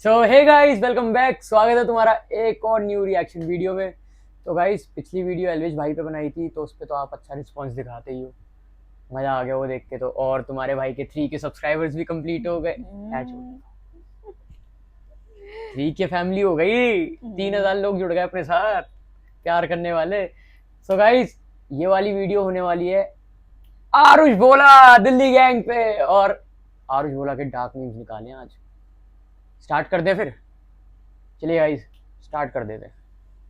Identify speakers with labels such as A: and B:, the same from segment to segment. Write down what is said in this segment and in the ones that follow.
A: सो hey guys, welcome back. स्वागत है तुम्हारा एक और न्यू रिएक्शन वीडियो में। तो गाइस, पिछली वीडियो एलविश भाई पे बनाई थी, तो उस पर तो आप अच्छा रिस्पांस दिखाते ही हो। मजा आ गया वो देख के। तो और तुम्हारे भाई के 3 के सब्सक्राइबर्स भी कंप्लीट हो गए। 3 के फैमिली हो गई। 3000 लोग जुड़ गए अपने साथ प्यार करने वाले। सो गाइस, ये वाली वीडियो होने वाली है आरुष भोला दिल्ली गैंग पे। और आरुष भोला के डार्क मीम्स निकाले आज। स्टार्ट कर दे फिर। चलिए गाइस, स्टार्ट कर देते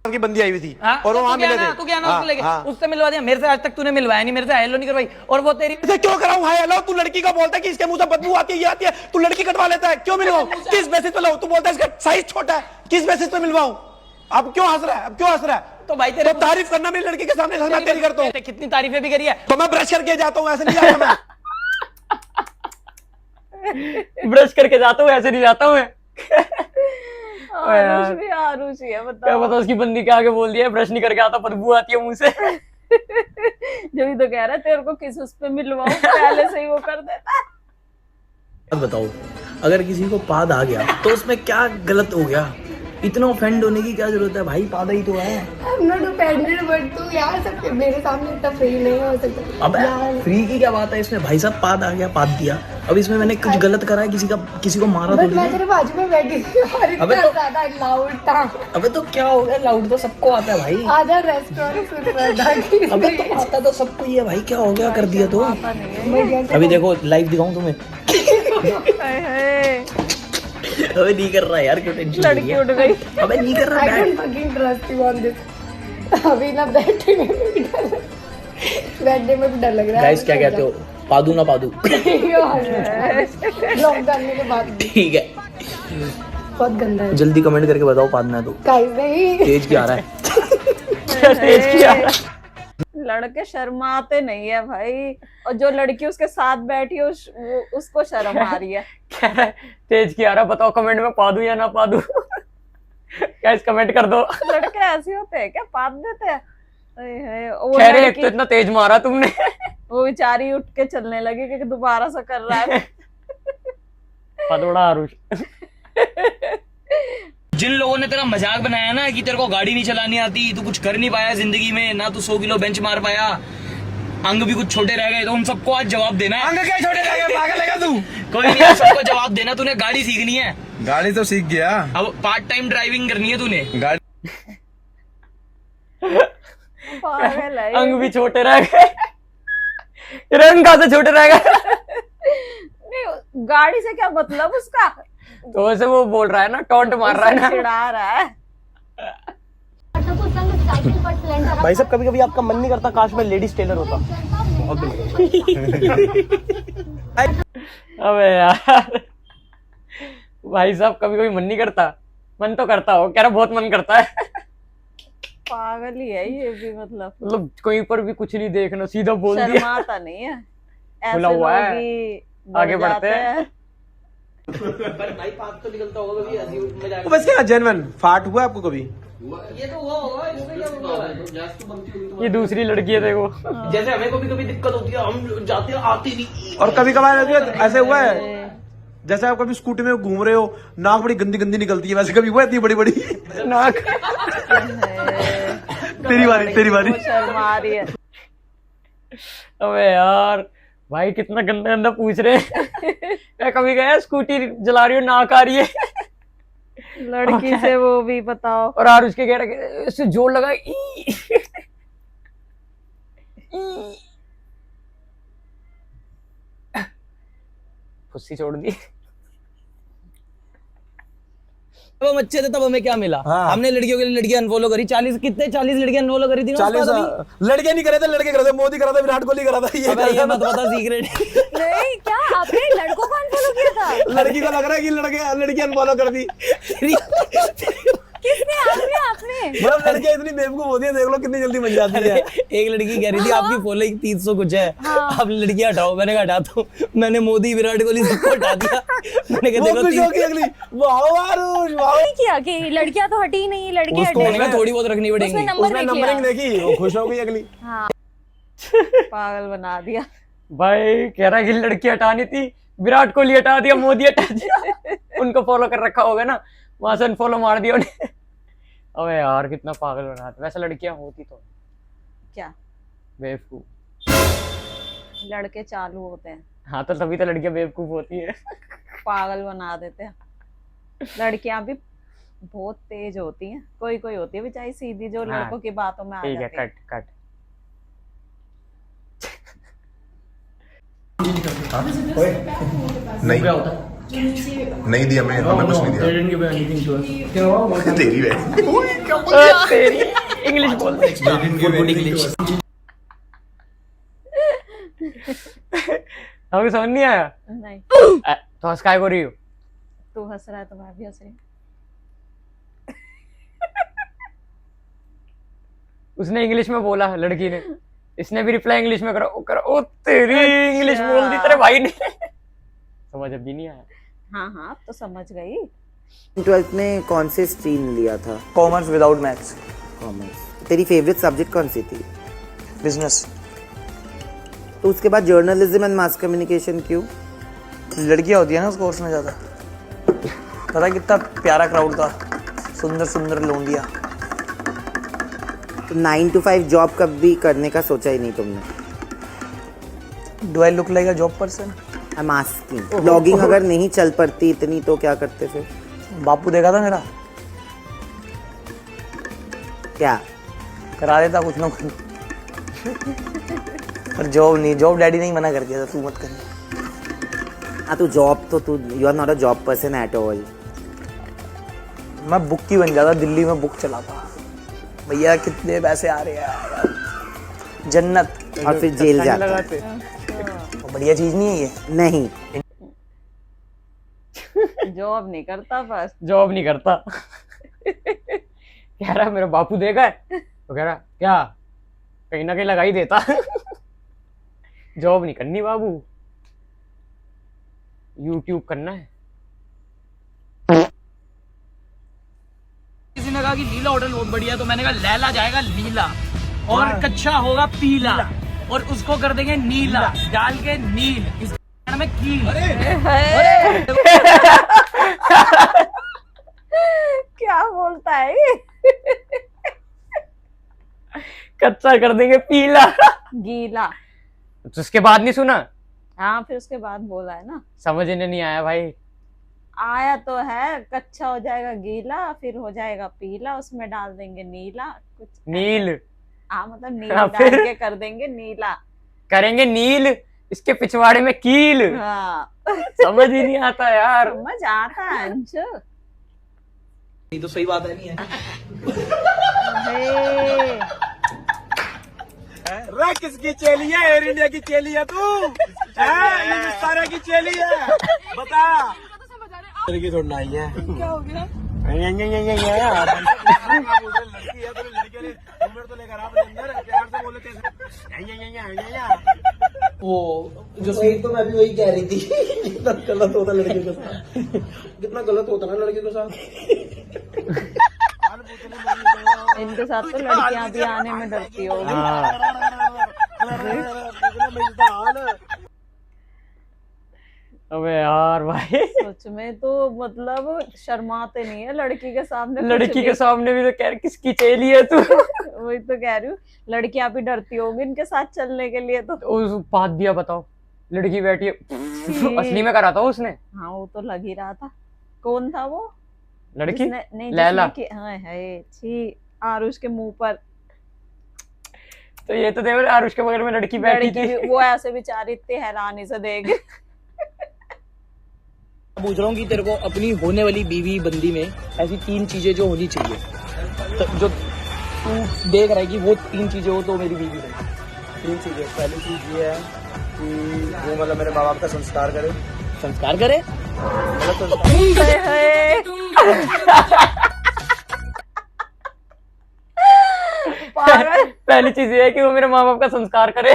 B: की बंदी आई हुई थी।
C: और वो वहां मिले थे। तू क्या ना उसको लेके उससे मिलवा दिया। मेरे से आज तक तूने मिलवाया नहीं, मेरे से हेलो नहीं करवाई। और वो तेरी
B: से क्यों कराऊं हाय हेलो? तू लड़की का बोलता है कि इसके मुंह से बदबू आती है, ये आती है, तू लड़की कटवा लेता है। क्यों मिलवाऊं? किस बेसिस पे लाऊं? तू बोलता है इसका साइज छोटा है, किस बेसिस पे मिलवाऊं? अब क्यों हंस रहा है? अब क्यों हंस रहा है?
C: तो भाई तेरे
B: तारीफ करना मेरी लड़की के सामने मैं तेरी करता हूं।
C: कितनी तारीफें भी करी है।
B: तो मैं ब्रश करके जाता हूं, ऐसे नहीं जाता मैं।
A: ब्रश करके जाता हूँ, ऐसे नहीं जाता हूँ मैं।
D: आरुष भी आरुष ही है,
A: क्या
D: बताओ।
A: पता उसकी बंदी के आगे बोल दिया ब्रश नहीं करके आता, बदबू आती है मुंह से।
D: जो भी तो कह रहा है तेरे को किस उस पे मिलवाऊं, पहले से ही वो कर देता है।
E: बताओ, अगर किसी को पाद आ गया तो उसमें क्या गलत हो गया? इतना ऑफेंड होने की क्या जरूरत है भाई? पादा ही तो है।
F: I'm not offended, but तू यार सबके मेरे सामने इतना फ्री नहीं हो सकता।
E: अब फ्री की क्या बात है इसमें? भाई साहब पाद आ गया, पाद दिया। अब इसमें मैंने कुछ गलत करा है? किसी को मारा
F: बट
E: तो
F: मैं तेरे बाजू में बैठी थी और
E: अबे
F: इतना
E: तो-
F: ज्यादा लाउड था।
E: अबे तो क्या हो गया? लाउड तो सबको आता है भाई।
F: आजा रेस्टोरेंट सुन रहा था।
E: अबे तो आता तो सबको ही है भाई। क्या हो गया? कर दिया तो।
F: मैं
E: अभी देखो लाइव दिखाऊं तुम्हें।
D: हाय हाय,
E: अबे नहीं कर रहा यार, क्यों टेंशन ले
D: लड़की
E: रही है?
D: उठ गई।
E: अबे नहीं कर रहा।
F: I
E: बैठ।
F: don't fucking trust you on this। अभी ना बैठने में भी डर बैठने में भी डर लग रहा है।
E: गाइस क्या कहते हो? पादू ना पादू?
F: ब्लॉग डालने के बाद भी
E: ठीक है,
F: बहुत गंदा है।
E: जल्दी कमेंट करके बताओ पादना है तो।
F: गाइस नहीं,
E: तेज क्या आ रहा है?
A: तेज किया।
D: लड़के शर्माते नहीं है भाई, और जो लड़की उसके साथ बैठी है उसको शर्म आ रही है।
A: कह रहा है, तेज किया रहा। बताओ कमेंट में पा दूं या ना पा दूं। गाइस कमेंट कर दो।
D: लड़के ऐसे होते हैं क्या, पाद देते हैं? हाय हाय, वो
A: कह रहे एक
D: लड़की
A: तो इतना तेज मारा तुमने।
D: वो बेचारी उठ के चलने लगी क्योंकि दोबारा से कर रहा है।
A: पदोड़ा आरुष।
C: जिन लोगों ने तेरा मजाक बनाया ना कि तेरे को गाड़ी नहीं चलानी आती, तू कुछ कर नहीं पाया जिंदगी में, ना तू 100 किलो बेंच मार पाया, अंग भी कुछ छोटे रह गए, तो उन सबको आज जवाब देना है।
B: अंग क्या छोटे रह गए? पागल है क्या तू?
C: कोई नहीं, आज सबको जवाब देना। तूने गाड़ी सीखनी है,
B: गाड़ी तो सीख गया।
C: अब पार्ट टाइम ड्राइविंग करनी है तूने।
B: गाड़ी
D: पागल है ये।
A: अंग भी छोटे रह गए। रंग कहाँ से छोटे रह गए?
D: नहीं, गाड़ी से क्या मतलब उसका?
A: तो वैसे वो बोल रहा है ना, टॉन्ट मार रहा है ना।
D: चिढ़ा रहा है।
E: भाई साहब कभी कभी आपका मन नहीं करता काश मैं लेडीज टेलर होता?
A: अबे यार, भाई साहब कभी कभी मन नहीं करता। मन तो करता हो, कह रहा बहुत मन करता है।
D: पागल ही है ये भी,
A: मतलब कहीं पर भी कुछ नहीं देखना, सीधा बोल दिया।
D: शर्माता नहीं है। ऐसे
A: खुला हुआ है।
D: लोग ही
A: आगे
D: बढ़
A: बढ़ते
D: जाते
A: हैं।
E: भाई पाद तो निकलता होगा कभी, हंसी मजाक।
B: बस क्या जेन्युइन फाट हुआ आपको कभी?
E: ये तो हुआ होगा, इसमें क्या होगा?
A: ये दूसरी लड़की है देखो।
E: जैसे हमें कभी कभी दिक्कत होती है, हम जाते हैं आते नहीं।
B: और कभी कभार ऐसे हुआ है जैसे आप कभी स्कूटी में घूम रहे हो, नाक बड़ी गंदी गंदी निकलती है, वैसे कभी हुआ इतनी बड़ी बड़ी
A: नाक।
B: तेरी बारी
D: वो शर्मा रही है।
A: अबे यार भाई, कितना गंदा गंदा पूछ रहे हैं। मैं कभी गया स्कूटी जला रही हूँ, नाक आ रही है।
D: लड़की से वो भी बताओ।
A: और आरुष के कह रहे इससे जोर लगा। ई। फुस्सी छोड़ दी।
C: तब हम अच्छे थे, तब हमें क्या मिला?
B: हाँ।
C: हमने लड़कियों के लिए लड़कियां अनफॉलो करी। 40 लड़कियां अनफॉलो करी थी ना उसके
B: 40
C: बाद अभी।
B: लड़के नहीं करे थे, लड़के करे थे। मोदी करा था, विराट कोहली करा था।
C: ये मत बता सीक्रेट।
D: नहीं, क्या आपने लड़कों को अनफॉलो किया था?
B: लड़की को लग रहा है कि लड़की अनफॉलो कर दी।
D: किसने? आपने?
B: मतलब लड़कियां इतनी बेवकूफ होती है, देख लो कितनी जल्दी बन जाती है।
C: एक लड़की कह रही थी आपकी फॉलोइंग 300 कुछ है, आप लड़कियां हटाओ। मैंने कहा हटाता हूँ। मैंने मोदी विराट कोहली सबको हटा दिया। मैंने कहा
B: वो
C: देखो
B: खुश होगी अगली, वाह आरुष वाह।
D: नहीं किया कि लड़कियां तो हटी नहीं, लड़के
C: उसको
D: हटे।
C: मैंने कहा थोड़ी बहुत रखनी
D: उसमें
C: पड़ेगी।
D: नंबर
B: उसने
D: देख
B: नंबरिंग
D: लिया।
B: देखी, वो खुश हो गई अगली।
D: हाँ। पागल बना दिया।
A: भाई कह रहा है कि लड़की हटानी थी, विराट कोहली हटा दिया, मोदी हटा दिया। उनको फॉलो कर रखा होगा ना, वहां से अनफॉलो मार दिया उन्हें। अबे यार कितना पागल बनाता। वैसे लड़कियां होती तो
D: क्या
A: बेवकूफ।
D: लड़के चालू होते हैं,
A: हाँ तो तभी तो लड़कियां बेवकूफ होती है।
D: पागल बना देते हैं। लड़कियां भी बहुत तेज होती हैं, कोई कोई होती है बेचारी सीधी जो
A: हाँ,
D: लड़कों की बातों में आ
A: ठीक है,
D: जाती है।
A: Cut cut.
G: नहीं नहीं दिया, मैं हमें कुछ नहीं दिया। तेरी बहन
A: तेरी इंग्लिश बोल दे। हमें समझ नहीं आया।
D: नहीं,
A: तो हंस काय को रही हो?
D: तू हंस रहा है तो मैं भी हंस रही हूँ।
A: उसने इंग्लिश में बोला लड़की ने, इसने भी रिप्लाई इंग्लिश में करा। ओ तेरी इंग्लिश बोल दी तेरे भाई ने। समझ अभी नहीं आया।
D: हाँ हाँ, अब तो समझ गई।
H: 12th में कौन से स्ट्रीम लिया था?
E: Commerce without maths.
H: कॉमर्स। तेरी फेवरेट सब्जेक्ट कौन सी थी?
E: बिजनेस।
H: तो उसके बाद जर्नलिज्म एंड मास कम्युनिकेशन क्यों?
E: लड़कियां होती है ना उस कोर्स में ज़्यादा। पता है कितना प्यारा क्राउड था, सुंदर सुंदर लोंडिया।
H: तो 9 to 5 जॉब कभी करने का सोचा ही नहीं तुमने?
E: Do I look like a job person?
H: I am asking. Blogging अगर नहीं चल पड़ती इतनी तो क्या करते फिर?
E: बापू देखा था मेरा,
H: क्या
E: करा देता कुछ ना कुछ। पर जॉब नहीं, जॉब डैडी नहीं मना कर दिया था, तू मत कर।
H: हाँ तो जॉब तो तू, you are not a job person at all.
E: मैं बुक की बन जाता, दिल्ली में बुक चलाता। भैया कितने पैसे आ रहे हैं यार, जन्नत।
H: और फिर जेल जाता।
E: तो बढ़िया चीज नहीं है ये?
H: नहीं,
D: जॉब नहीं करता बस।
A: जॉब नहीं करता। कह रहा मेरा बापू देखा है, तो कह रहा क्या कहीं ना कहीं लगा ही देता। जॉब नहीं करनी बाबू, यूट्यूब करना है।
C: किसी ने कहा कि लीला होटल बहुत बढ़िया, तो मैंने कहा लैला जाएगा लीला और कच्चा होगा पीला और उसको कर देंगे नीला, डाल के नील, इसका नाम है कील।
D: क्या बोलता है ये?
A: कच्चा कर देंगे पीला।
D: गीला।
A: तो उसके बाद नहीं सुना?
D: हाँ, फिर उसके बाद बोला है ना।
A: समझ इन्हें नहीं आया भाई।
D: आया तो है, कच्चा हो जाएगा गीला, फिर हो जाएगा पीला, उसमें डाल देंगे नीला कुछ।
A: नील।
D: हाँ, मतलब नील
A: हाँ,
D: डाल
A: फिर?
D: के कर देंगे नीला।
A: करेंगे नील, इसके पिछवाड़े में कील।
D: हाँ।
A: समझ ही नहीं आता यार।
D: समझ आता है अंश।
E: ये तो सही बात है नहीं है।
B: रे किसकी चेली है? एयर इंडिया की चेली है तू? सारा की चेली है, बता। लड़की थोड़ा आई है। क्या हो गया? लड़की है तो लड़के ने उम्र तो लेकर आप अंदर प्यार से बोले कैसे?
E: वो जो सही, तो मैं भी वही कह रही थी। कितना गलत होता लड़कियों के साथ, कितना गलत होता ना लड़कियों के साथ।
D: इनके साथ तो लड़कियां भी आने में डरती होगी।
A: अबे यार भाई,
D: सच में तो मतलब शर्माते नहीं है लड़की के सामने कुछ
A: लड़की
D: भी।
A: के सामने भी तो कह रही किसकी चेली है तू।
D: वही तो कह रही हूँ, लड़कियां भी डरती होगी इनके साथ चलने के लिए तो।
A: उस बात दिया बताओ, लड़की बैठी है। असली में करा था उसने।
D: हाँ, वो तो लग ही रहा था। कौन था वो
A: लड़की?
D: जिसने, नहीं
A: लैला।
D: हाँ है, छी आरुष के मुंह पर।
A: तो ये तो देवर आरुष के बगल में लड़की बैठी
D: लड़की
A: थी।
D: भी- वो ऐसे बेचारी इतनी हैरानी से देख।
E: पूछ रहा हूँ कि तेरे को अपनी होने वाली बीवी बंदी में ऐसी 3 चीजें जो होनी चाहिए, तो जो तू देख रहा है कि वो 3 चीजें हो तो मेरी बीवी बने।
B: 3 चीजें। पहली चीज ये है कि वो मतलब मेरे माँ बाप का संस्कार करे।
E: संस्कार करे।
B: मतलब संस्कार।
D: पागल।
A: पहली चीज ये है कि वो मेरे माँ बाप का संस्कार करे।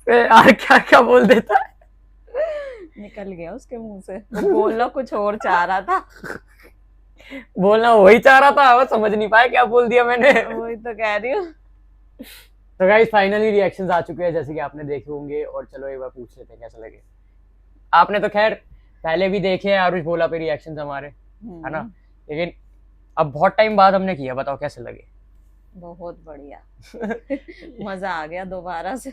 A: यार क्या क्या बोल देता है।
D: निकल गया उसके मुंह से। वो बोलना कुछ और चाह रहा था।
A: बोलना वही चाह रहा था, वो समझ नहीं पाया क्या बोल दिया मैंने।
D: वही तो कह रही हूँ।
A: तो गाइस फाइनली रिएक्शंस आ चुके हैं जैसे कि आपने देखे होंगे, और चलो एक बार पूछ लेते हैं कैसा लगे। आपने तो खैर पहले भी देखे हैं आरुष भोला पे रिएक्शंस हमारे, है ना, लेकिन अब बहुत टाइम बाद हमने किया, बताओ कैसे लगे?
D: बहुत बढ़िया। मजा आ गया दोबारा से।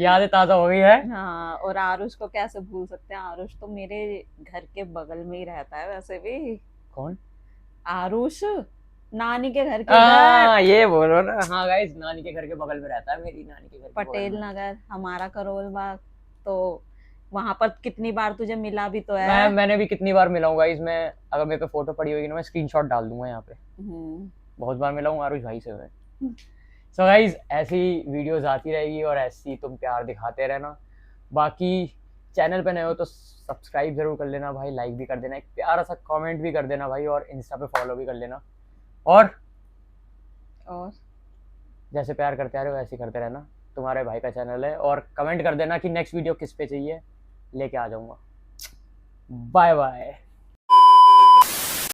A: यादें ताजा हो गई है।
D: हाँ, और आरुष को कैसे भूल सकते हैं, आरुष तो मेरे घर के बगल में ही रहता है वैसे भी।
A: कौन?
D: आरुष नानी के घर के
A: हाँ ये बोलो ना। हाँ गाइस, नानी के घर के बगल में रहता है, मेरी नानी के घर के बगल
D: पटेल
A: में।
D: नगर, हमारा करोल बाग। तो वहां पर कितनी बार तुझे मिला भी तो है।
A: मैंने भी कितनी बार मिला हूँ गाइस, मैं अगर मेरे पे फोटो पड़ी होगी ना मैं स्क्रीनशॉट डाल दूंगा यहाँ पे। बहुत बार मिला हूँ आरुष भाई से मैं। सो गाइस ऐसी वीडियोस आती रहेगी और ऐसी तुम प्यार दिखाते रहना। बाकी चैनल पे नए हो तो सब्सक्राइब जरूर कर लेना भाई, लाइक भी कर देना, एक प्यारा सा कमेंट भी कर देना भाई, और इंस्टा पे फॉलो भी कर लेना। और जैसे प्यार करते आ रहे हो वैसे करते रहना, तुम्हारे भाई का चैनल है। और कमेंट कर देना कि नेक्स्ट वीडियो किस पे चाहिए, लेके आ जाऊंगा। Bye bye.